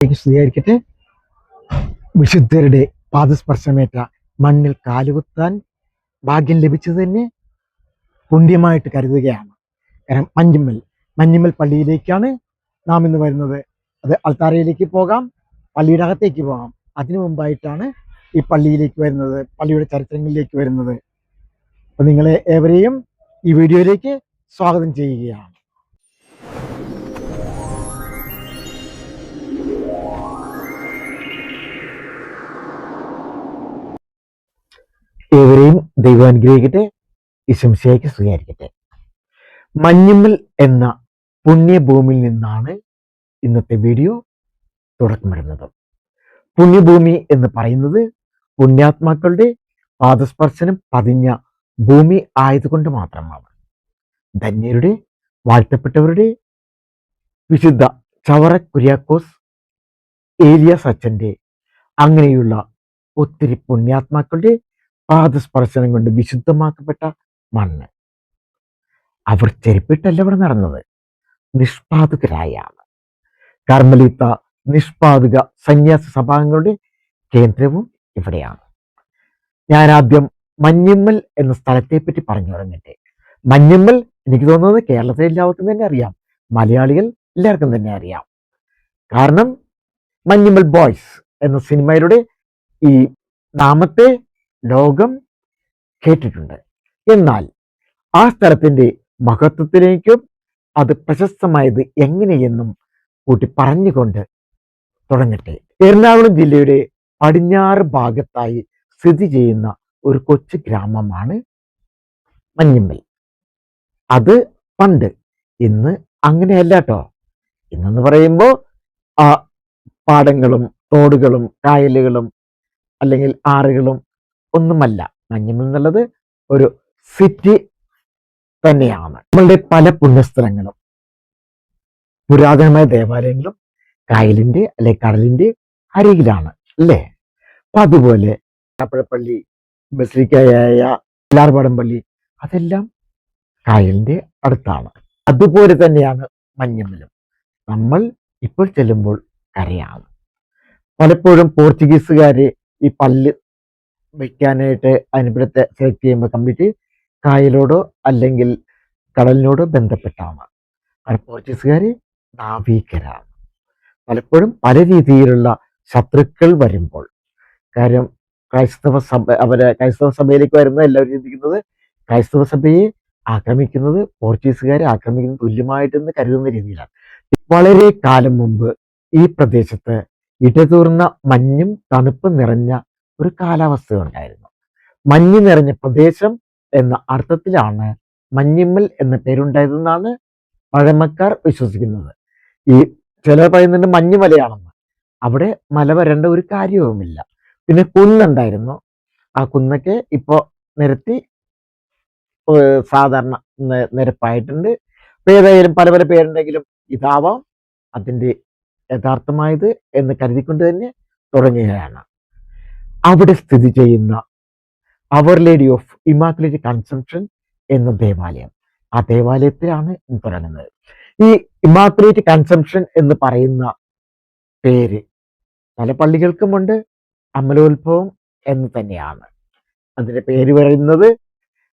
സ്തുതിയായിരിക്കട്ടെ. വിശുദ്ധരുടെ പാദസ്പർശമേറ്റ മണ്ണിൽ കാലുകുത്താൻ ഭാഗ്യം ലഭിച്ചത് തന്നെ പുണ്യമായിട്ട് കരുതുകയാണ്. കാരണം മഞ്ഞുമ്മൽ പള്ളിയിലേക്കാണ് നാം ഇന്ന് വരുന്നത്. അത് അൾത്താരയിലേക്ക് പോകാം, പള്ളിയുടെ അകത്തേക്ക് പോകാം. അതിനു മുമ്പായിട്ടാണ് ഈ പള്ളിയിലേക്ക് വരുന്നത്, പള്ളിയുടെ ചരിത്രങ്ങളിലേക്ക് വരുന്നത്. അപ്പം നിങ്ങളെ ഏവരെയും ഈ വീഡിയോയിലേക്ക് സ്വാഗതം ചെയ്യുകയാണ്. ഏവരെയും ദൈവം അനുഗ്രഹിക്കട്ടെ. ഈശംശയ്ക്ക് സ്തുതിയായിരിക്കട്ടെ. മഞ്ഞുമ്മൽ എന്ന പുണ്യഭൂമിയിൽ നിന്നാണ് ഇന്നത്തെ വീഡിയോ തുടക്കമിടുന്നത്. പുണ്യഭൂമി എന്ന് പറയുന്നത് പുണ്യാത്മാക്കളുടെ പാദസ്പർശനം പതിഞ്ഞ ഭൂമി ആയതുകൊണ്ട് മാത്രമാണ്. ധന്യരുടെ, വാഴ്ത്തപ്പെട്ടവരുടെ, വിശുദ്ധ ചവറ കുര്യാക്കോസ്, ഏലിയാസ് അച്ഛൻ്റെ, അങ്ങനെയുള്ള ഒത്തിരി പുണ്യാത്മാക്കളുടെ പാദസ്പർശനം കൊണ്ട് വിശുദ്ധമാക്കപ്പെട്ട മണ്ണ്. അവർ ചെരുപ്പിട്ടല്ല ഇവിടെ നടന്നത്, നിഷ്പാതുകരായാണ്. കർമ്മലിത്ത നിഷ്പാതുക സന്യാസ സഭാംഗങ്ങളുടെ കേന്ദ്രവും ഇവിടെയാണ്. ഞാൻ ആദ്യം മഞ്ഞുമ്മൽ എന്ന സ്ഥലത്തെ പറ്റി പറഞ്ഞു തുടങ്ങട്ടെ. മഞ്ഞുമ്മൽ എനിക്ക് തോന്നുന്നത് കേരളത്തിലെ എല്ലാവർക്കും തന്നെ അറിയാം, മലയാളികൾ എല്ലാവർക്കും തന്നെ അറിയാം. കാരണം മഞ്ഞുമ്മൽ ബോയ്സ് എന്ന സിനിമയിലൂടെ ഈ നാമത്തെ ലോകം കേട്ടിട്ടുണ്ട്. എന്നാൽ ആ സ്ഥലത്തിന്റെ മഹത്വത്തിലേക്കും അത് പ്രശസ്തമായത് എങ്ങനെയെന്നും കൂട്ടി പറഞ്ഞുകൊണ്ട് തുടങ്ങട്ടെ. എറണാകുളം ജില്ലയുടെ പടിഞ്ഞാറ് ഭാഗത്തായി സ്ഥിതി ചെയ്യുന്ന ഒരു കൊച്ചു ഗ്രാമമാണ് മഞ്ഞുമ്മൽ. അത് പണ്ട്, ഇന്ന് അങ്ങനെയല്ല കേട്ടോ. ഇന്നെന്ന് പറയുമ്പോൾ ആ പാടങ്ങളും തോടുകളും കായലുകളും അല്ലെങ്കിൽ ആറുകളും ഒന്നുമല്ല. മഞ്ഞുമ്മൽ എന്നുള്ളത് ഒരു സിറ്റി തന്നെയാണ്. നമ്മളുടെ പല പുണ്യസ്ഥലങ്ങളും പുരാതനമായ ദേവാലയങ്ങളും കായലിന്റെ അല്ലെ കടലിന്റെ അരികിലാണ് അല്ലേ. അപ്പൊ അതുപോലെ പള്ളി, ബസിലിക്കയായ എല്ലാർപാടം പള്ളി, അതെല്ലാം കായലിന്റെ അടുത്താണ്. അതുപോലെ തന്നെയാണ് മഞ്ഞുമ്മലും. നമ്മൾ ഇപ്പോൾ ചെല്ലുമ്പോൾ കരയാണ്. പലപ്പോഴും പോർച്ചുഗീസുകാര് ഈ പള്ളി വയ്ക്കാനായിട്ട് അതിനിവിടത്തെ സെലക്ട് ചെയ്യുമ്പോൾ കംപ്ലീറ്റ് കായലോടോ അല്ലെങ്കിൽ കടലിനോടോ ബന്ധപ്പെട്ടാണ്. പോർച്ചുഗീസുകാർ നാവികരാണ്. പലപ്പോഴും പല രീതിയിലുള്ള ശത്രുക്കൾ വരുമ്പോൾ, കാര്യം ക്രൈസ്തവ സഭയിലേക്ക് വരുന്നത് എല്ലാവരും ചിന്തിക്കുന്നത് ക്രൈസ്തവ സഭയെ ആക്രമിക്കുന്നത് പോർച്ചുഗീസുകാരെ ആക്രമിക്കുന്നത് തുല്യമായിട്ടെന്ന് കരുതുന്ന രീതിയിലാണ്. വളരെ കാലം മുമ്പ് ഈ പ്രദേശത്ത് ഇടതൂർന്ന മഞ്ഞും തണുപ്പും നിറഞ്ഞ ഒരു കാലാവസ്ഥ ഉണ്ടായിരുന്നു. മഞ്ഞ് നിറഞ്ഞ പ്രദേശം എന്ന അർത്ഥത്തിലാണ് മഞ്ഞുമ്മൽ എന്ന പേരുണ്ടായതെന്നാണ് പഴമക്കാർ വിശ്വസിക്കുന്നത്. ഈ ചിലർ പറയുന്നുണ്ട് മഞ്ഞുമലയാണെന്ന്. അവിടെ മല വരേണ്ട ഒരു കാര്യവുമില്ല. പിന്നെ കുന്നുണ്ടായിരുന്നു. ആ കുന്നൊക്കെ ഇപ്പോ നിരത്തി സാധാരണ നിരപ്പായിട്ടുണ്ട്. ഏതായാലും പല പല പേരുണ്ടെങ്കിലും ഇതാവാം അതിൻ്റെ യഥാർത്ഥമായത് എന്ന് കരുതിക്കൊണ്ട് തന്നെ തുടങ്ങുകയാണ്. അവിടെ സ്ഥിതി ചെയ്യുന്ന അവർ ലേഡി ഓഫ് ഇമാക്കുലേറ്റ് കൺസെപ്ഷൻ എന്ന ദേവാലയം, ആ ദേവാലയത്തിലാണ് തുടങ്ങുന്നത്. ഈ ഇമാക്കുലേറ്റ് കൺസെപ്ഷൻ എന്ന് പറയുന്ന പേര് പല പള്ളികൾക്കുമുണ്ട്. അമലോത്ഭവം എന്ന് തന്നെയാണ് അതിന്റെ പേര് പറയുന്നത്.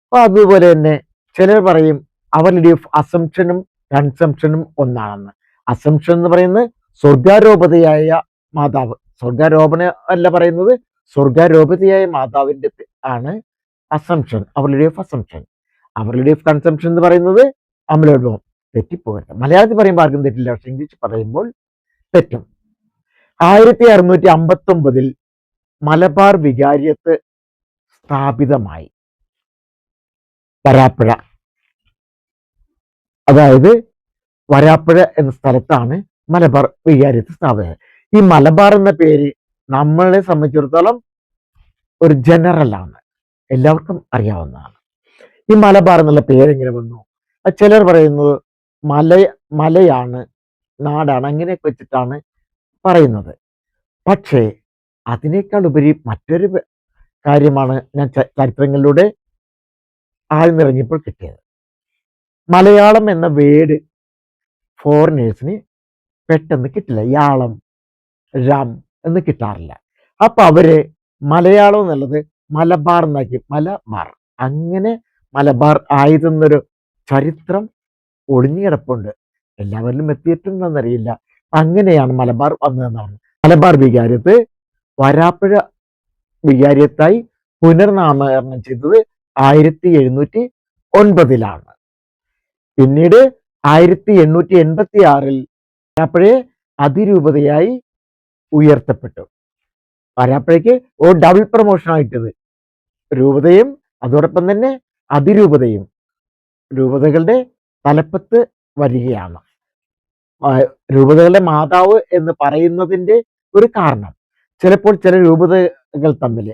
അപ്പൊ അതുപോലെ തന്നെ ചിലർ പറയും അവർ ലേഡി ഓഫ് അസംപ്ഷനും കൺസെപ്ഷനും ഒന്നാണെന്ന്. അസംപ്ഷൻ എന്ന് പറയുന്നത് സ്വർഗാരോപതയായ മാതാവ്, സ്വർഗാരോപണ അല്ല പറയുന്നത്, സ്വർഗാരോപതയായ മാതാവിന്റെ ആണ് assumption, our lady of assumption. Our lady of conception എന്ന് പറയുന്നത് അമലോത്ഭവം. തെറ്റിപ്പോകരുത്. മലയാളത്തിൽ പറയുമ്പോൾ ആർക്കും തെറ്റില്ല, പക്ഷെ ഇംഗ്ലീഷ് പറയുമ്പോൾ തെറ്റും. 1659 മലബാർ വികാരിയത്ത് സ്ഥാപിതമായി. വരാപ്പുഴ, അതായത് വരാപ്പുഴ എന്ന സ്ഥലത്താണ് മലബാർ വികാരിയത്ത് സ്ഥാപിതം. ഈ മലബാർ എന്ന പേര് നമ്മളെ സംബന്ധിച്ചിടത്തോളം ഒരു ജനറലാണ്, എല്ലാവർക്കും അറിയാവുന്നതാണ്. ഈ മലബാർ എന്നുള്ള പേരെങ്ങനെ വന്നു? ചിലർ പറയുന്നത് മലയാണ്, നാടാണ്, അങ്ങനെയൊക്കെ വെച്ചിട്ടാണ് പറയുന്നത്. പക്ഷേ അതിനേക്കാൾ ഉപരി മറ്റൊരു കാര്യമാണ് ഞാൻ ചരിത്രങ്ങളിലൂടെ ആഴ്ന്നിറങ്ങിയപ്പോൾ കിട്ടിയത്. മലയാളം എന്ന വേർഡ് ഫോറിനേഴ്സിന് പെട്ടെന്ന് കിട്ടില്ല. യാളം, രാം എന്ന് കിട്ടാറില്ല. അപ്പൊ അവര് മലയാളം എന്നുള്ളത് മലബാർ എന്നാക്കി, മലബാർ. അങ്ങനെ മലബാർ ആയതെന്നൊരു ചരിത്രം ഒളിഞ്ഞു കിടപ്പുണ്ട്. എല്ലാവരിലും എത്തിയിട്ടുണ്ടെന്നറിയില്ല. അങ്ങനെയാണ് മലബാർ വന്നതെന്നാണ്. മലബാർ വികാരത്ത് വരാപ്പുഴ വികാരിയത്തായി പുനർനാമകരണം ചെയ്തത് 1709 പിന്നീട് 1886 വരാപ്പുഴയെ അതിരൂപതയായി ഉയർത്തപ്പെട്ടു. വരാപ്പുഴയ്ക്ക് ഡബിൾ പ്രൊമോഷൻ ആയിട്ടത്, രൂപതയും അതോടൊപ്പം തന്നെ അതിരൂപതയും രൂപതകളുടെ തലപ്പത്ത് വരികയാണ്. രൂപതകളുടെ മാതാവ് എന്ന് പറയുന്നതിന്റെ ഒരു കാരണം ചിലപ്പോൾ ചില രൂപതകൾ തമ്മിൽ,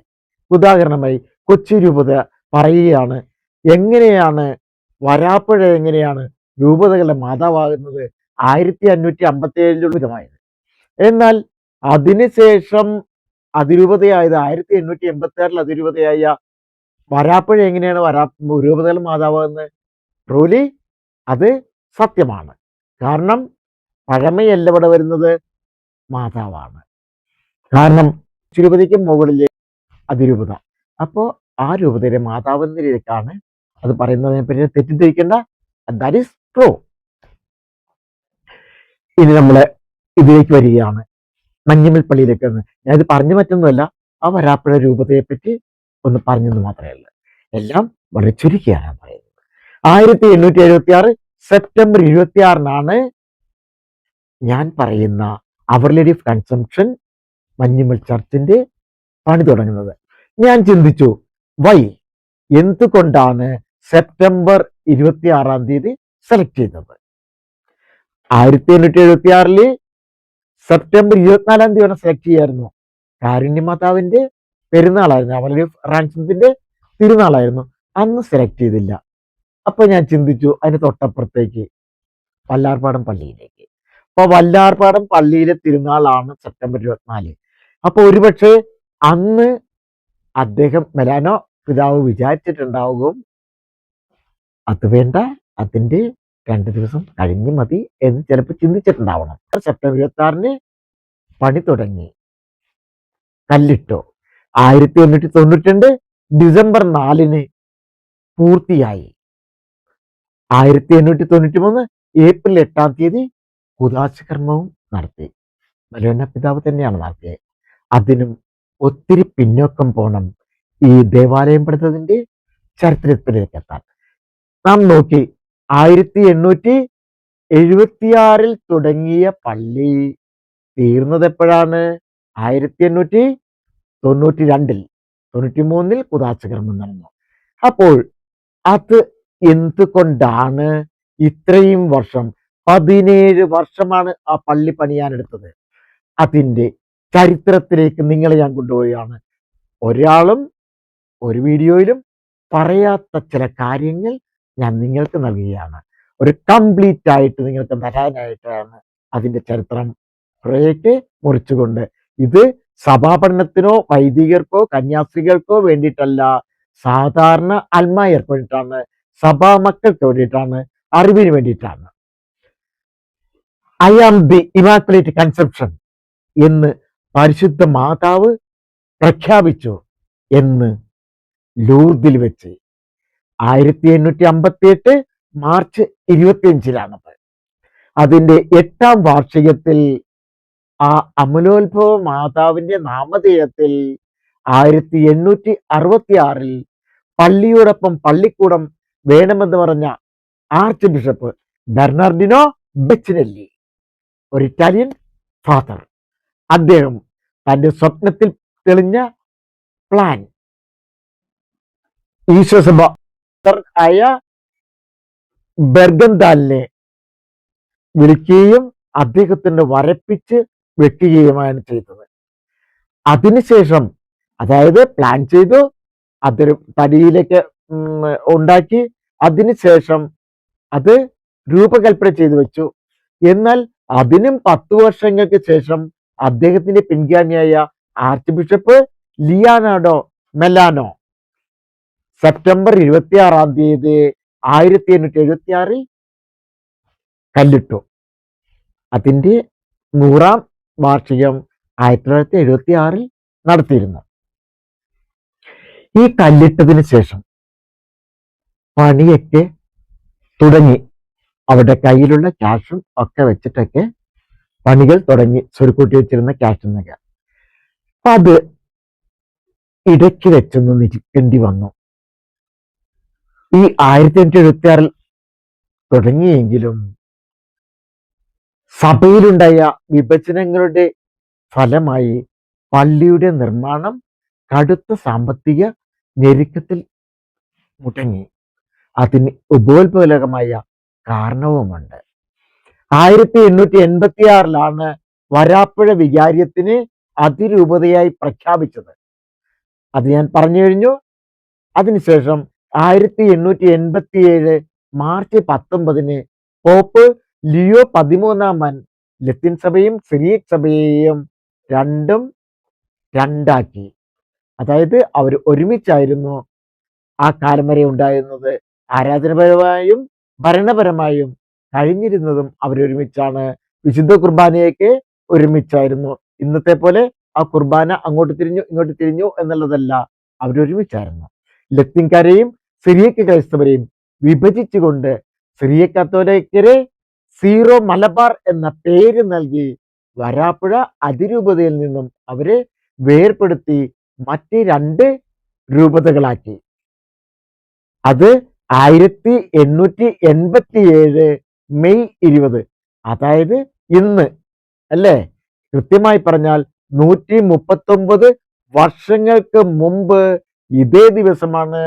ഉദാഹരണമായി കൊച്ചി രൂപത പറയുകയാണ്, എങ്ങനെയാണ് വരാപ്പുഴ എങ്ങനെയാണ് രൂപതകളുടെ മാതാവാകുന്നത്? 1557 എന്നാൽ അതിനുശേഷം അതിരൂപതയായത് 1886 അതിരൂപതയായ വരാപ്പുഴ എങ്ങനെയാണ് രൂപതകളുടെ മാതാവാകുന്നത്? ട്രൂലി അത് സത്യമാണ്. കാരണം പഴമയല്ല ഇവിടെ വരുന്നത്, മാതാവാണ്. കാരണം തിരുപതിക്ക് മുകളിലെ അതിരൂപത. അപ്പോൾ ആ രൂപതയുടെ മാതാവ് എന്ന രീതിക്കാണ് അത് പറയുന്നതിനെ പറ്റി തെറ്റിദ്ധരിക്കേണ്ട. That is true. ഇനി നമ്മള് ഇതിലേക്ക് വരികയാണ്, മഞ്ഞമ്മൽ പള്ളിയിലേക്ക്. ഞാൻ ഇത് പറഞ്ഞു മറ്റൊന്നുമല്ല, ആ വരാപ്പുഴ രൂപതയെ പറ്റി ഒന്ന് പറഞ്ഞെന്ന് മാത്രമേ ഉള്ളൂ. എല്ലാം വളരെ ചുരുക്കിയാണ് ഞാൻ പറയുന്നത്. 1876 സെപ്റ്റംബർ 26 ഞാൻ പറയുന്ന അവർ ലേഡി ഓഫ് കൺസംപ്ഷൻ മഞ്ഞമ്മൽ ചർച്ചിന്റെ പണി തുടങ്ങുന്നത്. ഞാൻ ചിന്തിച്ചു, എന്തുകൊണ്ടാണ് സെപ്റ്റംബർ 26 സെലക്ട് ചെയ്തത്? 1876 സെപ്റ്റംബർ 24 സെലക്ട് ചെയ്യായിരുന്നു. കാരുണ്യമാതാവിന്റെ പെരുന്നാളായിരുന്നു, അവർ ലേഡി ഓഫ് റാൻസത്തിന്റെ തിരുനാളായിരുന്നു. അന്ന് സെലക്ട് ചെയ്തില്ല. അപ്പൊ ഞാൻ ചിന്തിച്ചു, അതിന് തൊട്ടപ്പുറത്തേക്ക് വല്ലാർപാടം പള്ളിയിലേക്ക്. അപ്പൊ വല്ലാർപാടം പള്ളിയിലെ തിരുനാളാണ് സെപ്റ്റംബർ 24. അപ്പൊ ഒരുപക്ഷെ അന്ന് അദ്ദേഹം മെലാനോ പിതാവ് വിചാരിച്ചിട്ടുണ്ടാവുകയും അത് വേണ്ട, അതിന്റെ 2 ദിവസം കഴിഞ്ഞ് മതി എന്ന് ചിലപ്പോൾ ചിന്തിച്ചിട്ടുണ്ടാവണം. സെപ്റ്റംബർ 26 പണി തുടങ്ങി, കല്ലിട്ടു. 1892 ഡിസംബർ 4 പൂർത്തിയായി. 1893 ഏപ്രിൽ 8 കുദാശകർമ്മവും നടത്തി. മലോന പിതാവ് തന്നെയാണ് നടത്തിയത്. അതിനും ഒത്തിരി പിന്നോക്കം പോണം ഈ ദേവാലയം പണിതതിന്റെ ചരിത്രത്തിലേക്ക് എത്താൻ. നാം നോക്കി, 1876 തുടങ്ങിയ പള്ളി തീർന്നത് എപ്പോഴാണ്? 1892 93 കുദാശകർമ്മം നടന്നു. അപ്പോൾ അത് എന്തുകൊണ്ടാണ് ഇത്രയും വർഷം, 17 വർഷമാണ് ആ പള്ളി പണിയാനെടുത്തത്? അതിന്റെ ചരിത്രത്തിലേക്ക് നിങ്ങളെ ഞാൻ കൊണ്ടുപോവുകയാണ്. ഒരാളും ഒരു വീഡിയോയിലും പറയാത്ത ചില കാര്യങ്ങൾ ഞാൻ നിങ്ങൾക്ക് നൽകുകയാണ്. ഒരു കംപ്ലീറ്റ് ആയിട്ട് നിങ്ങൾക്ക് തരാനായിട്ടാണ് അതിന്റെ ചരിത്രം കുറേയൊക്കെ മുറിച്ചുകൊണ്ട്. ഇത് സഭാപഠനത്തിനോ വൈദികർക്കോ കന്യാസ്ത്രീകൾക്കോ വേണ്ടിയിട്ടല്ല, സാധാരണ അൽമായർക്ക് വേണ്ടിയിട്ടാണ്, സഭാ മക്കൾക്ക് വേണ്ടിയിട്ടാണ്, അറിവിന് വേണ്ടിയിട്ടാണ്. I am the immaculate conception എന്ന് പരിശുദ്ധ മാതാവ് പ്രഖ്യാപിച്ചു എന്ന് ലൂർദിൽ വെച്ച് 1858 മാർച്ച് 25 അതിന്റെ 8ാം വാർഷികത്തിൽ ആ അമലോത്ഭവ മാതാവിന്റെ നാമധേയത്തിൽ 1866 പള്ളിയോടൊപ്പം പള്ളിക്കൂടം വേണമെന്ന് പറഞ്ഞ ആർച്ച് ബിഷപ്പ് ബെർണാർഡിനോ ബെച്ചിനെല്ലി, ഒരു ഇറ്റാലിയൻ ഫാദർ, അദ്ദേഹം തന്റെ സ്വപ്നത്തിൽ തെളിഞ്ഞ പ്ലാൻ ഈശ്വസഭ ആയ ബെർഗന്താലിനെ വിളിക്കുകയും അദ്ദേഹത്തിന് വരപ്പിച്ച് വെക്കുകയുമാണ് ചെയ്തത്. അതിനുശേഷം, അതായത് പ്ലാൻ ചെയ്തു, അതൊരു തടിയിലേക്ക് ഉണ്ടാക്കി, അതിനുശേഷം അത് രൂപകൽപ്പന ചെയ്തു വെച്ചു. എന്നാൽ അതിനും 10 വർഷങ്ങൾക്ക് ശേഷം അദ്ദേഹത്തിന്റെ പിൻഗാമിയായ ആർച്ച് ബിഷപ്പ് ലിയാനാർഡോ മെലാനോ സെപ്റ്റംബർ 26 1876 കല്ലിട്ടു. അതിന്റെ 100ാം വാർഷികം 1976 നടത്തിയിരുന്നു. ഈ കല്ലിട്ടതിന് ശേഷം പണിയൊക്കെ തുടങ്ങി. അവരുടെ കയ്യിലുള്ള ക്യാഷും ഒക്കെ വെച്ചിട്ടൊക്കെ പണികൾ തുടങ്ങി, സ്വരുക്കൂട്ടി വെച്ചിരുന്ന ക്യാഷ് എന്നൊക്കെ. അപ്പൊ അത് ഇടയ്ക്ക് വെച്ചൊന്ന് നിൽക്കേണ്ടി വന്നു. ഈ 1876 തുടങ്ങിയെങ്കിലും സഭയിലുണ്ടായ വിഭജനങ്ങളുടെ ഫലമായി പള്ളിയുടെ നിർമ്മാണം കടുത്ത സാമ്പത്തിക ഞെരുക്കത്തിൽ മുടങ്ങി. അതിന് ഉപോത്ബലകമായ കാരണവുമുണ്ട്. 1886 വരാപ്പുഴ വികാരിയത്തിന് അതിരൂപതയായി പ്രഖ്യാപിച്ചത്. അത് ഞാൻ പറഞ്ഞു കഴിഞ്ഞു. അതിനുശേഷം 1887 മാർച്ച് 19 പോപ്പ് ലിയോ 13 ലത്തീൻ സഭയും സിറിയക് സഭയെയും രണ്ടും രണ്ടാക്കി. അതായത് അവർ ഒരുമിച്ചായിരുന്നു ആ കാലം വരെ ഉണ്ടായിരുന്നത്. ആരാധനപരമായും ഭരണപരമായും കഴിഞ്ഞിരുന്നതും അവരൊരുമിച്ചാണ്. വിശുദ്ധ കുർബാനയൊക്കെ ഒരുമിച്ചായിരുന്നു. ഇന്നത്തെ പോലെ ആ കുർബാന അങ്ങോട്ട് തിരിഞ്ഞു ഇങ്ങോട്ട് തിരിഞ്ഞു എന്നുള്ളതല്ല, അവരൊരുമിച്ചായിരുന്നു. ലത്തീൻകാരെയും സിറിയക്ക് ക്രൈസ്തവരെയും വിഭജിച്ചുകൊണ്ട് സിറിയക് കത്തോലിക്കരെ സീറോ മലബാർ എന്ന പേര് നൽകി വരാപ്പുഴ അതിരൂപതയിൽ നിന്നും അവരെ വേർപെടുത്തി മറ്റ് 2 രൂപതകളാക്കി. അത് 1887 മെയ് 20, അതായത് ഇന്ന് അല്ലേ, കൃത്യമായി പറഞ്ഞാൽ 139 വർഷങ്ങൾക്ക് മുമ്പ് ഇതേ ദിവസമാണ്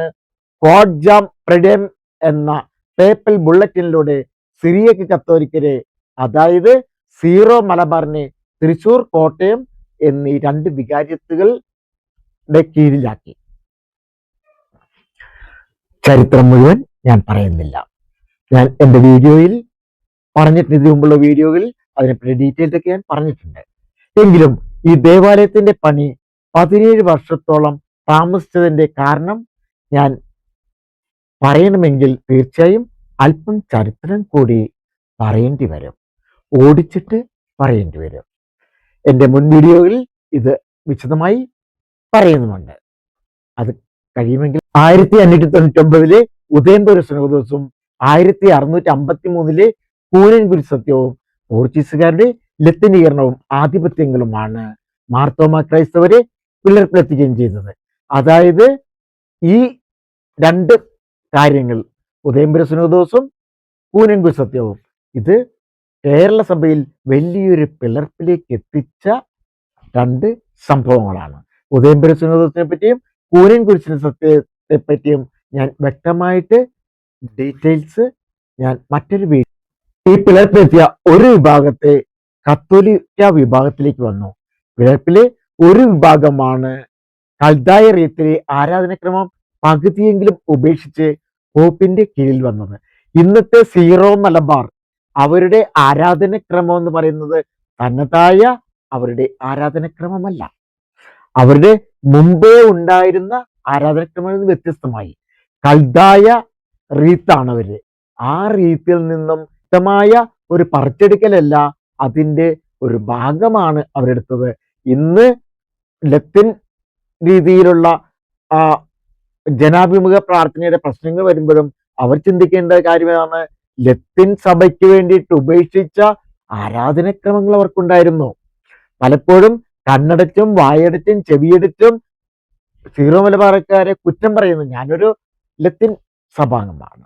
ക്വാഡ്ജാം പ്രെഡം എന്ന പേപ്പൽ ബുള്ളറ്റിനിലൂടെ സിറിയക്ക് കത്തോലിക്കരെ, അതായത് സീറോ മലബാറിനെ തൃശൂർ, കോട്ടയം എന്നീ 2 വികാരിയത്തുകളുടെ കീഴിലാക്കി. ചരിത്രം മുഴുവൻ ഞാൻ പറയുന്നില്ല. ഞാൻ എൻ്റെ വീഡിയോയിൽ പറഞ്ഞിട്ടുണ്ട്, ഇതിനു മുമ്പുള്ള വീഡിയോകളിൽ അതിനെപ്പറ്റി ഡീറ്റെയിൽസ് ഒക്കെ ഞാൻ പറഞ്ഞിട്ടുണ്ട്. എങ്കിലും ഈ ദേവാലയത്തിന്റെ പണി 17 വർഷത്തോളം താമസിച്ചതിന്റെ കാരണം ഞാൻ പറയണമെങ്കിൽ തീർച്ചയായും അല്പം ചരിത്രം കൂടി പറയേണ്ടി വരും, ഓടിച്ചിട്ട് പറയേണ്ടി വരും. എൻ്റെ മുൻ വീഡിയോകളിൽ ഇത് വിശദമായി പറയുന്നുമുണ്ട്. അത് കഴിയുമെങ്കിൽ 1599 ഉദയംപുര സുനഹദോസും 1653 കൂനൻകുരി സത്യവും പോർച്ചുഗീസുകാരുടെ ലത്തീനീകരണവും ആധിപത്യങ്ങളുമാണ് മാർത്തോമ ക്രൈസ്തവരെ പിളർപ്പിലെത്തിക്കുകയും ചെയ്തത്. അതായത് ഈ 2 കാര്യങ്ങൾ, ഉദയംപുര സുനഹദോസും കൂനൻകുരി സത്യവും, ഇത് കേരള സഭയിൽ വലിയൊരു പിളർപ്പിലേക്ക് എത്തിച്ച 2 സംഭവങ്ങളാണ്. ഉദയംപുര സുനഹദോസിനെ പറ്റിയും കൂനൻകുരി സത്യത്തെ പറ്റിയും ഞാൻ വ്യക്തമായിട്ട് ഡീറ്റെയിൽസ് ഞാൻ മറ്റൊരു വീഡിയോ. ഈ പിളർപ്പിലെത്തിയ ഒരു വിഭാഗത്തെ കത്തോലിക്ക വിഭാഗത്തിലേക്ക് വന്നു. പിളർപ്പിലെ ഒരു വിഭാഗമാണ് കൽദായ റീത്തിലെ ആരാധനക്രമം പകുതിയെങ്കിലും ഉപേക്ഷിച്ച് പോപ്പിന്റെ കീഴിൽ വന്നത്. ഇന്നത്തെ സീറോ മലബാർ അവരുടെ ആരാധനക്രമം എന്ന് പറയുന്നത് തനതായ അവരുടെ ആരാധനക്രമമല്ല. അവരുടെ മുമ്പേ ഉണ്ടായിരുന്ന ആരാധനക്രമത്തിൽ നിന്ന് വ്യത്യസ്തമായി കൽദായ റീത്താണ് അവര്. ആ റീത്തിൽ നിന്നും വ്യക്തമായ ഒരു പറിച്ചെടുക്കലല്ല, അതിൻ്റെ ഒരു ഭാഗമാണ് അവരെടുത്തത്. ഇന്ന് ലത്തീൻ രീതിയിലുള്ള ജനാഭിമുഖ പ്രാർത്ഥനയുടെ പ്രശ്നങ്ങൾ വരുമ്പോഴും അവർ ചിന്തിക്കേണ്ട കാര്യമാണ്, ലത്തീൻ സഭയ്ക്ക് വേണ്ടിയിട്ട് ഉപേക്ഷിച്ച ആരാധനക്രമങ്ങൾ അവർക്കുണ്ടായിരുന്നു. പലപ്പോഴും കണ്ണടച്ചും വായടച്ചും ചെവിയടച്ചും സീറോ മലബാറക്കാരെ കുറ്റം പറയുന്നു. ഞാനൊരു ലത്തീൻ സഭാംഗമാണ്,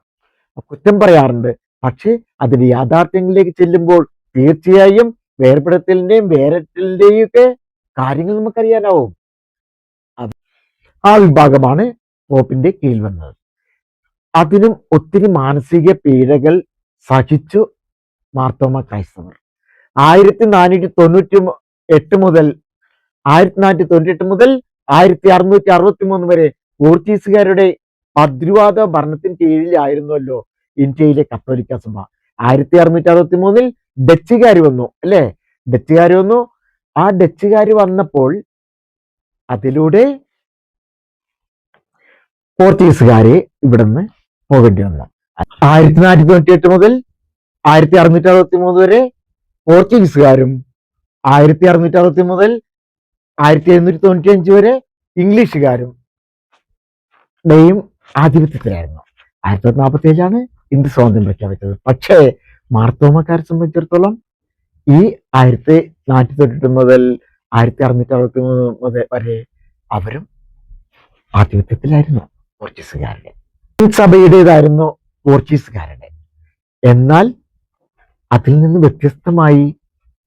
കുറ്റം പറയാറുണ്ട്. പക്ഷെ അതിന്റെ യാഥാർത്ഥ്യങ്ങളിലേക്ക് ചെല്ലുമ്പോൾ തീർച്ചയായും വേർപെടുത്തലിന്റെയും വേരറ്റലിന്റെയും ഒക്കെ കാര്യങ്ങൾ നമുക്കറിയാനാവും. ആ വിഭാഗമാണ് പോപ്പിന്റെ കീഴിൽ വന്നത്. അതിനും ഒത്തിരി മാനസിക പീഡകൾ സഹിച്ചു മാർത്തോമ ക്രൈസ്തവർ. 1498 മുതൽ 1663 വരെ പോർച്ചുഗീസുകാരുടെ പദ്രുവാദ ഭരണത്തിന് കീഴിലായിരുന്നല്ലോ ഇന്ത്യയിലെ കത്തോലിക്ക സഭ. 1663 ഡച്ചുകാർ വന്നു അല്ലേ, ഡച്ചുകാർ വന്നു. ആ ഡച്ചുകാർ വന്നപ്പോൾ അതിലൂടെ പോർച്ചുഗീസുകാരെ ഇവിടുന്ന് പോകേണ്ടി വന്നു. 1498 മുതൽ 1663 വരെ പോർച്ചുഗീസുകാരും 1663 മുതൽ 1795 വരെ ഇംഗ്ലീഷുകാരും ഡയും ആധിപത്യത്തിലായിരുന്നു. 1847 ഇന്ത്യ സ്വാതന്ത്ര്യം പ്രഖ്യാപിച്ചത്. പക്ഷേ മാർത്തോമക്കാരെ സംബന്ധിച്ചിടത്തോളം ഈ 1498 മുതൽ 1663 മുതൽ വരെ അവരും ആധിപത്യത്തിലായിരുന്നു പോർച്ചുഗീസുകാരുടെ. സഭയുടേതായിരുന്നു പോർച്ചുഗീസുകാരുടെ. എന്നാൽ അതിൽ നിന്ന് വ്യത്യസ്തമായി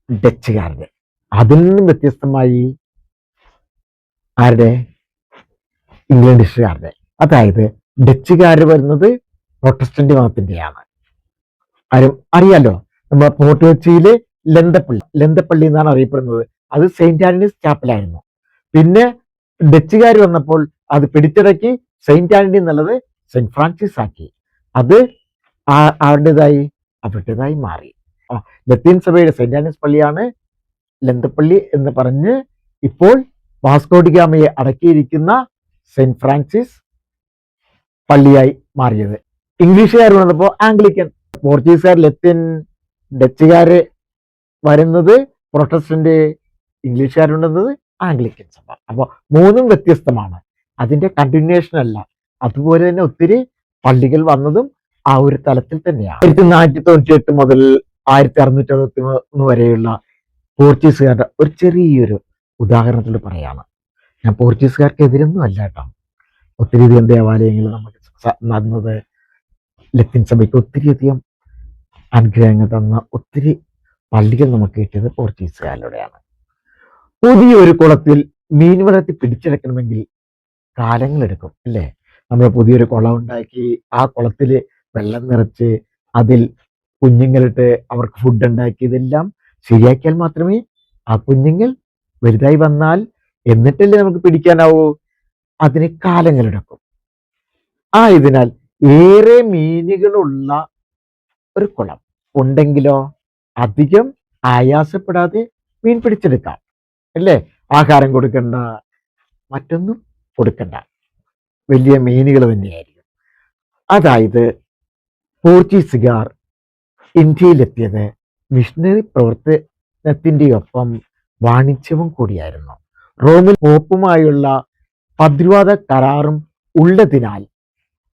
ഡച്ചുകാരുടെ, അതിൽ നിന്നും വ്യത്യസ്തമായി ആരുടെ, ഇംഗ്ലീഷുകാരുടെ. അതായത് ഡച്ചുകാർ വരുന്നത് പ്രൊട്ടസ്റ്റന്റ് മതത്തിന്റെയാണ്. ആരും അറിയാലോ, നമ്മുടെ ഫോർട്ട് കൊച്ചിയിലെ ലന്തപ്പള്ളി എന്നാണ് അറിയപ്പെടുന്നത്. അത് സെയിന്റ് ആന്റണീസ് ചാപ്പലായിരുന്നു. പിന്നെ ഡച്ചുകാർ വന്നപ്പോൾ അത് പിടിച്ചടക്കി സെയിന്റ് ആന്റണി എന്നുള്ളത് സെന്റ് ഫ്രാൻസിസ് ആക്കി. അത് അവരുടേതായി മാറി. ലത്തീൻ സഭയുടെ സെന്റ് ആന്റണീസ് പള്ളിയാണ് ലന്തപ്പള്ളി എന്ന് പറഞ്ഞ് ഇപ്പോൾ വാസ്കോഡിഗാമയെ അടക്കിയിരിക്കുന്ന സെന്റ് ഫ്രാൻസിസ് പള്ളിയായി മാറിയത്. ഇംഗ്ലീഷുകാർ വന്നപ്പോൾ ആംഗ്ലിക്കൻ, പോർച്ചുഗീസുകാർ ലത്തീൻ, ഡച്ചുകാര് വരുന്നത് പ്രൊട്ടസ്റ്റന്റ്, ഇംഗ്ലീഷുകാരുണ്ടെന്നത് ആംഗ്ലിക്കൻ സഭ. അപ്പോൾ മൂന്നും വ്യത്യസ്തമാണ്, അതിന്റെ കണ്ടിന്യൂഷൻ അല്ല. അതുപോലെ തന്നെ ഒത്തിരി പള്ളികൾ വന്നതും ആ ഒരു തലത്തിൽ തന്നെയാണ്. 1498 മുതൽ 1663 വരെയുള്ള പോർച്ചുഗീസുകാരുടെ ഒരു ചെറിയൊരു ഉദാഹരണത്തിൽ പറയാണ്. ഞാൻ പോർച്ചുഗീസുകാർക്കെതിരൊന്നും അല്ല കേട്ടോ. ഒത്തിരിയധികം ദേവാലയങ്ങൾ നമുക്ക് നടന്നത്, ലത്തീൻ സഭയ്ക്ക് ഒത്തിരിയധികം അനുഗ്രഹങ്ങൾ തന്ന ഒത്തിരി പള്ളികൾ നമുക്ക് കിട്ടിയത് പോർച്ചുഗീസുകാരിലൂടെയാണ്. പുതിയൊരു കുളത്തിൽ മീൻ വളർത്തി പിടിച്ചെടുക്കണമെങ്കിൽ കാലങ്ങളെടുക്കും അല്ലേ? നമ്മൾ പുതിയൊരു കുളം ഉണ്ടാക്കി ആ കുളത്തിൽ വെള്ളം നിറച്ച് അതിൽ കുഞ്ഞുങ്ങളിട്ട് അവർക്ക് ഫുഡ് ഉണ്ടാക്കി ഇതെല്ലാം ശരിയാക്കിയാൽ മാത്രമേ ആ കുഞ്ഞുങ്ങൾ വലുതായി വന്നാൽ എന്നിട്ടല്ലേ നമുക്ക് പിടിക്കാനാവൂ. അതിന് കാലങ്ങളെടുക്കും. ഇതിനാൽ ഏറെ മീനുകളുള്ള ഒരു കുളം ഉണ്ടെങ്കിലോ അധികം ആയാസപ്പെടാതെ മീൻ പിടിച്ചെടുക്കാം അല്ലേ? ആഹാരം കൊടുക്കണ്ട, മറ്റൊന്നും കൊടുക്കണ്ട, വലിയ മീനുകൾ തന്നെയായിരിക്കും. അതായത് പോർച്ചുഗീസുകാർ ഇന്ത്യയിലെത്തിയത് മിഷണറി പ്രവർത്തനത്തിൻ്റെ ഒപ്പം വാണിജ്യവും കൂടിയായിരുന്നു. റോമിൽ പോപ്പുമായുള്ള പദ്രുവാദ കരാറും ഉള്ളതിനാൽ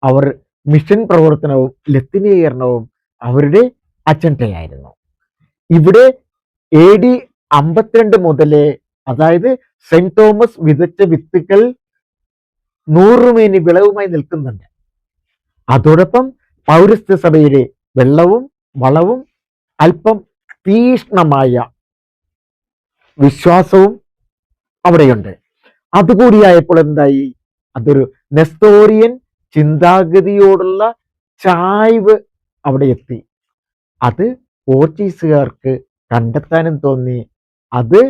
അവർ മിഷൻ പ്രവർത്തനവും ലത്തീനീകരണവും അവരുടെ അജണ്ടയായിരുന്നു. ഇവിടെ AD 52 മുതലേ, അതായത് സെന്റ് തോമസ് വിതച്ച വിത്തുകൾ 100 മേനി വിളവുമായി നിൽക്കുന്നുണ്ട്. അതോടൊപ്പം പൗരസ്ത്യ സഭയുടെ വെള്ളവും വളവും അല്പം തീഷ്ണമായ വിശ്വാസവും അവിടെയുണ്ട്. അതുകൂടിയായപ്പോൾ എന്തായി? അതൊരു നെസ്തോറിയൻ ചിന്താഗതിയോടുള്ള ചായ്വ് അവിടെ എത്തി. അത് പോർച്ചുഗീസുകാർക്ക് കണ്ടെത്താനും തോന്നി. അത്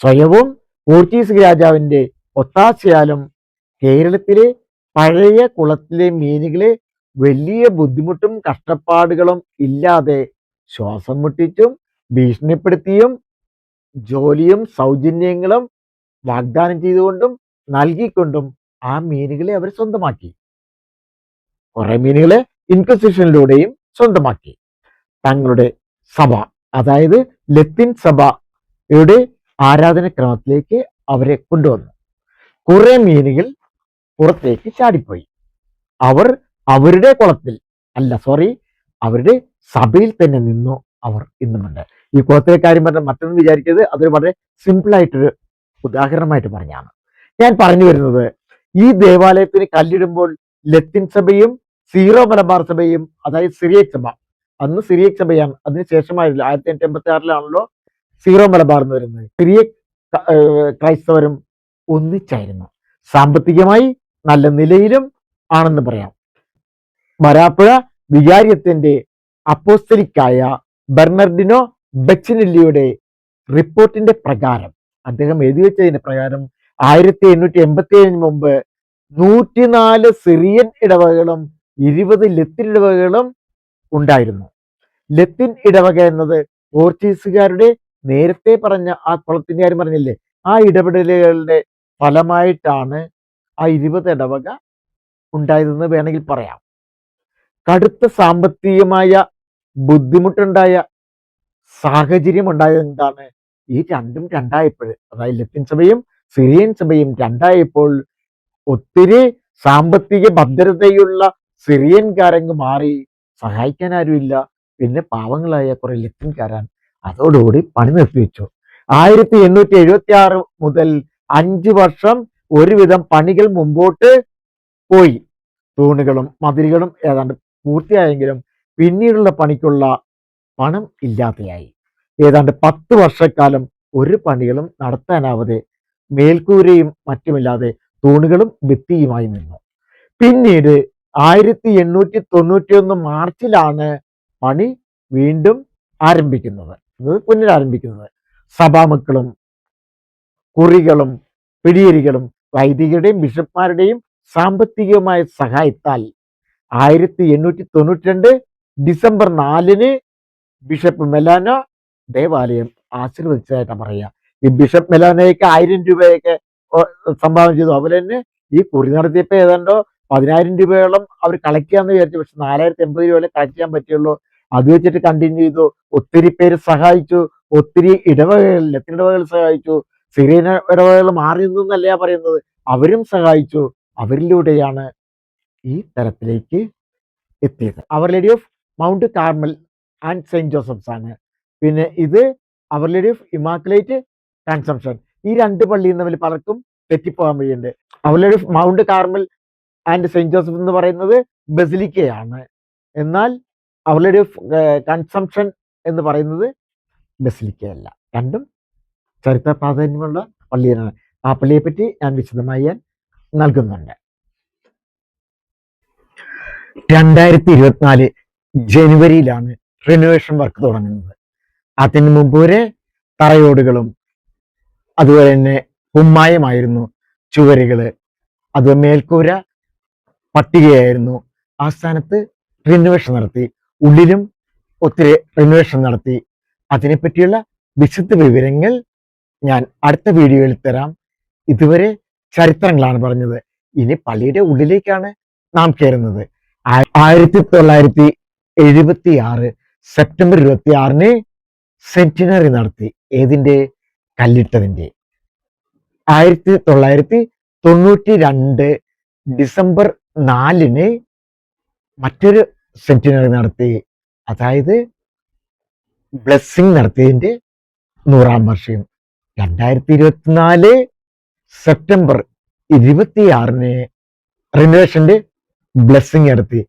സ്വയവും പോർച്ചുഗീസ് രാജാവിൻ്റെ ഒത്താശയാലും കേരളത്തിലെ പഴയ കുളത്തിലെ മീനുകളെ വലിയ ബുദ്ധിമുട്ടും കഷ്ടപ്പാടുകളും ഇല്ലാതെ ശ്വാസം മുട്ടിച്ചും ഭീഷണിപ്പെടുത്തിയും ജോലിയും സൗജന്യങ്ങളും വാഗ്ദാനം ചെയ്തുകൊണ്ടും നൽകിക്കൊണ്ടും ആ മീനുകളെ അവർ സ്വന്തമാക്കി. കുറെ മീനുകളെ ഇൻക്വിസിഷനിലൂടെയും സ്വന്തമാക്കി. തങ്ങളുടെ സഭ, അതായത് ലത്തീൻ സഭയുടെ ആരാധനക്രമത്തിലേക്ക് അവരെ കൊണ്ടുവന്നു. കുറെ മീനുകൾ പുറത്തേക്ക് ചാടിപ്പോയി. അവർ അവരുടെ കുളത്തിൽ അവരുടെ സഭയിൽ തന്നെ നിന്നു. അവർ ഇന്നുമുണ്ട്. ഈ കുളത്തിലെ കാര്യം പറഞ്ഞാൽ മറ്റൊന്നും വിചാരിക്കരുത്, അതൊരു വളരെ സിമ്പിൾ ആയിട്ടൊരു ഉദാഹരണമായിട്ട് പറഞ്ഞാണ് ഞാൻ പറഞ്ഞു വരുന്നത്. ഈ ദേവാലയത്തിന് കല്ലിടുമ്പോൾ ലത്തീൻ സഭയും സീറോ മലബാർ സഭയും, അതായത് സിറിയക് സഭ, അന്ന് സിറിയക് സഭയാണ്, അതിനുശേഷമായില്ല, 1886 സീറോ മലബാർ എന്ന് വരുന്നത്. സിറിയക് ക്രൈസ്തവരും ഒന്നിച്ചായിരുന്നു. സാമ്പത്തികമായി നല്ല നിലയിലും ആണെന്ന് പറയാം. വരാപ്പുഴ വികാരിയത്തിന്റെ അപ്പോസ്തലിക്കായ ബെർണർഡിനോ ബച്ചിനെല്ലിയുടെ റിപ്പോർട്ടിന്റെ പ്രകാരം, അദ്ദേഹം എഴുതി വെച്ചതിന്റെ പ്രകാരം 1887 മുമ്പ് 104 സിറിയൻ ഇടവകകളും 20 ലത്തീൻ ഇടവകകളും ഉണ്ടായിരുന്നു. ലത്തീൻ ഇടവക എന്നത് പോർച്ചുഗീസുകാരുടെ നേരത്തെ പറഞ്ഞ ആ കുളത്തിന്റെ കാര്യം പറഞ്ഞില്ലേ, ആ ഇടപെടലുകളുടെ ഫലമായിട്ടാണ് ആ 20 ഇടവക ഉണ്ടായതെന്ന് വേണമെങ്കിൽ പറയാം. കടുത്ത സാമ്പത്തികമായ ബുദ്ധിമുട്ടുണ്ടായ സാഹചര്യം ഉണ്ടായത് എന്താണ്? ഈ രണ്ടും രണ്ടായപ്പോൾ, അതായത് ലത്തീൻ സഭയും സിറിയൻ സഭയും രണ്ടായപ്പോൾ ഒത്തിരി സാമ്പത്തിക ഭദ്രതയുള്ള സിറിയൻകാരങ്ങ് മാറി. സഹായിക്കാൻ ആരുമില്ല. പിന്നെ പാവങ്ങളായ കുറെ ലത്തീൻകാരാൻ അതോടുകൂടി പണി നിർത്തിവെച്ചു. 1876 മുതൽ 5 വർഷം ഒരുവിധം പണികൾ മുമ്പോട്ട് പോയി. തൂണുകളും മതിലുകളും ഏതാണ്ട് പൂർത്തിയായെങ്കിലും പിന്നീടുള്ള പണിക്കുള്ള പണം ഇല്ലാതെയായി. ഏതാണ്ട് 10 വർഷക്കാലം ഒരു പണികളും നടത്താനാവാതെ മേൽക്കൂരയും മറ്റുമില്ലാതെ തൂണുകളും ഭിത്തിയുമായി നിന്നു. പിന്നീട് 1891 മാർച്ചിലാണ് പണി വീണ്ടും ആരംഭിക്കുന്നത്, പുനരാരംഭിക്കുന്നത്. സഭാമക്കളും കുറികളും പിടിയേരികളും വൈദികരുടെയും ബിഷപ്പ്മാരുടെയും സാമ്പത്തികമായ സഹായത്താൽ 1892 ഡിസംബർ 4 ബിഷപ്പ് മെലാനോ ദേവാലയം ആശീർവദിച്ചതായിട്ടാണ് പറയുക. ഈ ബിഷപ്പ് മെലാനോയ്ക്ക് 1000 രൂപയൊക്കെ സംഭാവന ചെയ്തു. അതുപോലെ തന്നെ ഈ കുറി നടത്തിയപ്പോൾ ഏതാണ്ടോ 10,000 രൂപയോളം അവർ കളക്ട് ചെയ്യാന്ന് വിചാരിച്ചു. പക്ഷെ 4,080 രൂപ കളക്ട് ചെയ്യാൻ പറ്റുള്ളൂ. അത് വെച്ചിട്ട് കണ്ടിന്യൂ ചെയ്തു. ഒത്തിരി പേര് സഹായിച്ചു. ഒത്തിരി ഇടവകകൾ, ലത്തീൻ ഇടവകകൾ സഹായിച്ചു. സിറിയൻ ഇടവകകൾ മാറി നിന്നല്ല പറയുന്നത്, അവരും സഹായിച്ചു. അവരിലൂടെയാണ് ഈ തരത്തിലേക്ക് എത്തിയത്. Our lady of Mount Carmel and Saint Joseph's ആണ്. പിന്നെ ഇത് Our lady of Immaculate Conception. ഈ രണ്ട് പള്ളിയും തമ്മിൽ പലർക്കും തെറ്റിപ്പോകാൻ വഴിയുണ്ട്. Our lady of Mount Carmel and Saint Joseph എന്ന് പറയുന്നത് ബസിലിക്കയാണ്. എന്നാൽ അവർ ലേഡി ഓഫ് കൺസംഷൻ എന്ന് പറയുന്നത് ബസിലിക്കയല്ല. രണ്ടും ചരിത്ര പ്രാധാന്യമുള്ള പള്ളിയാണ്. ആ പള്ളിയെ പറ്റി ഞാൻ വിശദമായി നൽകുന്നുണ്ട്. 2024 ജനുവരിയിലാണ് റിനോവേഷൻ വർക്ക് തുടങ്ങുന്നത്. അതിന് മുമ്പ് വരെ തറയോടുകളും അതുപോലെ തന്നെ കുമ്മായമായിരുന്നു ചുവരുകള്, അത് മേൽക്കൂര പട്ടികയായിരുന്നു. ആ സ്ഥാനത്ത് റിനോവേഷൻ നടത്തി. ഉള്ളിലും ഒത്തിരി റിനോവേഷൻ നടത്തി. അതിനെപ്പറ്റിയുള്ള വിശദ വിവരങ്ങൾ ഞാൻ അടുത്ത വീഡിയോയിൽ തരാം. ഇതുവരെ ചരിത്രങ്ങളാണ് പറഞ്ഞത്. ഇനി പള്ളിയുടെ ഉള്ളിലേക്കാണ് നാം കയറുന്നത്. 1976 സെപ്റ്റംബർ 26 സെന്റിനറി നടത്തി. ഏതിന്റെ? കല്ലിട്ടതിന്റെ. 1992 ഡിസംബർ 4 മറ്റൊരു സെന്റിനറി നടത്തി. അതായത് ബ്ലെസ്സിങ് നടത്തിയതിന്റെ 100ാം വർഷം. 2024 സെപ്റ്റംബർ 26 റിനോവേഷന്റെ ബ്ലെസ്സിങ് നടത്തി.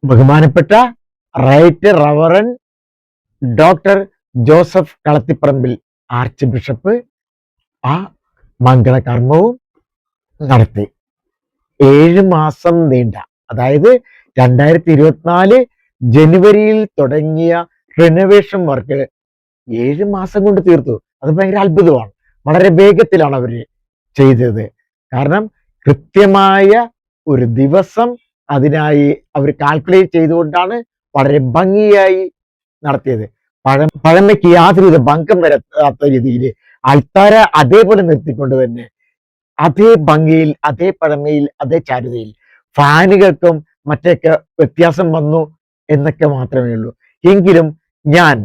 ബഹുമാനപ്പെട്ട right reverend doctor Joseph Kalathiparambil archbishop ആ മംഗളകർമ്മവും നടത്തി. 7 മാസം നീണ്ട, അതായത് 2024 ജനുവരിയിൽ തുടങ്ങിയ റിനോവേഷൻ വർക്ക് 7 മാസം കൊണ്ട് തീർത്തു. അത് ഭയങ്കര അത്ഭുതമാണ്. വളരെ വേഗത്തിലാണ് അവര് ചെയ്തത്. കാരണം കൃത്യമായ ഒരു ദിവസം അതിനായി അവർ കാൽക്കുലേറ്റ് ചെയ്തുകൊണ്ടാണ് വളരെ ഭംഗിയായി നടത്തിയത്. പഴമയ്ക്ക് യാതൊരുവിധ ഭംഗം വരാത്ത രീതിയിൽ അൾത്താര അതേപോലെ നിർത്തിക്കൊണ്ട് തന്നെ അതേ ഭംഗിയിൽ, അതേ പഴമയിൽ, അതേ ചാരുതയിൽ. ഫാനുകൾക്കും മറ്റൊക്കെ വ്യത്യാസം വന്നു എന്നൊക്കെ മാത്രമേ ഉള്ളൂ. എങ്കിലും ഞാൻ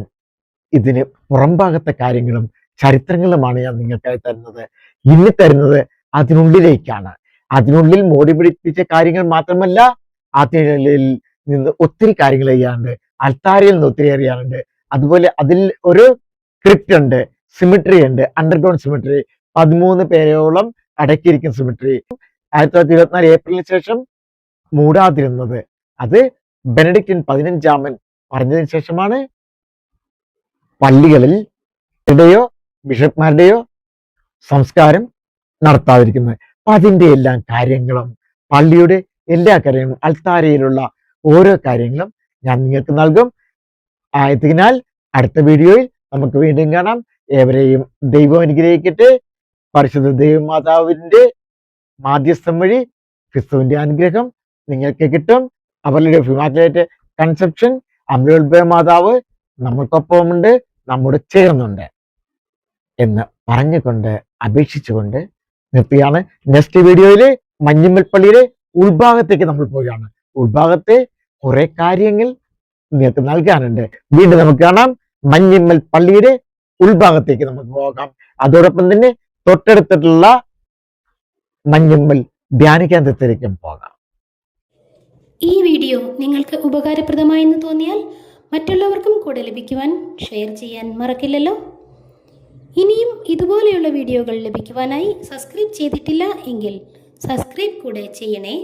ഇതിന് പുറംഭാഗത്തെ കാര്യങ്ങളും ചരിത്രങ്ങളുമാണ് ഞാൻ നിങ്ങൾക്കായി തരുന്നത്. ഇനി തരുന്നത് അതിനുള്ളിലേക്കാണ്. അതിനുള്ളിൽ മോടി പിടിപ്പിച്ച കാര്യങ്ങൾ മാത്രമല്ല, അതിനുള്ളിൽ നിന്ന് ഒത്തിരി കാര്യങ്ങൾ ചെയ്യാറുണ്ട്. അൾത്താരയിൽ നിന്ന് ഒത്തിരി അറിയാറുണ്ട്. അതുപോലെ അതിൽ ഒരു ക്രിപ്റ്റ് ഉണ്ട്, സിമിട്രി ഉണ്ട്, അണ്ടർഗ്രൗണ്ട് സിമിട്രി. 13 പേരോളം അടക്കിയിരിക്കുന്ന സിമിട്രി. 1924 ഏപ്രിലിന് ശേഷം മൂടാതിരുന്നത്. അത് ബെനഡിക്റ്റിൻ 15 പറഞ്ഞതിന് ശേഷമാണ് പള്ളികളിൽ ബിഷപ്പ്മാരുടെയോ സംസ്കാരം നടത്താതിരിക്കുന്നത്. അപ്പൊ അതിന്റെ എല്ലാ കാര്യങ്ങളും, പള്ളിയുടെ എല്ലാ കാര്യങ്ങളും, അൾത്താരയിലുള്ള ഓരോ കാര്യങ്ങളും ഞാൻ നിങ്ങൾക്ക് നൽകും. ആയതിനാൽ അടുത്ത വീഡിയോയിൽ നമുക്ക് വീണ്ടും കാണാം. ഏവരെയും ദൈവം അനുഗ്രഹിക്കട്ടെ. പരിശുദ്ധ ദൈവമാതാവിന്റെ മാധ്യസ്ഥം വഴി ക്രിസ്തുവിന്റെ അനുഗ്രഹം നിങ്ങൾക്ക് കിട്ടും. അവരുടെ ഇമാക്കുലേറ്റ് കൺസെപ്ഷൻ അമലോത്ഭവ മാതാവ് നമ്മൾക്കൊപ്പമുണ്ട്, നമ്മോട് ചേർന്നുണ്ട് എന്ന് പറഞ്ഞുകൊണ്ട് അപേക്ഷിച്ചുകൊണ്ട് നിർത്തിയാണ്. നെക്സ്റ്റ് വീഡിയോയിൽ മഞ്ഞുമ്മൽ പള്ളിയുടെ ഉൾഭാഗത്തേക്ക് നമ്മൾ പോവുകയാണ്. ഉൾഭാഗത്തെ കുറെ കാര്യങ്ങൾ നിങ്ങൾക്ക് നൽകാനുണ്ട്. വീണ്ടും നമുക്ക് കാണാം. മഞ്ഞുമ്മൽ പള്ളിയുടെ ഉൾഭാഗത്തേക്ക് നമുക്ക് പോകാം. അതോടൊപ്പം തന്നെ തൊട്ടടുത്തിട്ടുള്ള മഞ്ഞുമ്മൽ ധ്യാന കേന്ദ്രത്തിലേക്കും പോകാം. ഈ വീഡിയോ നിങ്ങൾക്ക് ഉപകാരപ്രദമായെന്ന് തോന്നിയാൽ മറ്റുള്ളവർക്കും കൂടെ ലഭിക്കുവാൻ ഷെയർ ചെയ്യാൻ മറക്കില്ലല്ലോ. ഇനിയും ഇതുപോലെയുള്ള വീഡിയോകൾ ലഭിക്കുവാനായി സബ്സ്ക്രൈബ് ചെയ്തിട്ടില്ല എങ്കിൽ സബ്സ്ക്രൈബ് കൂടെ ചെയ്യണേ.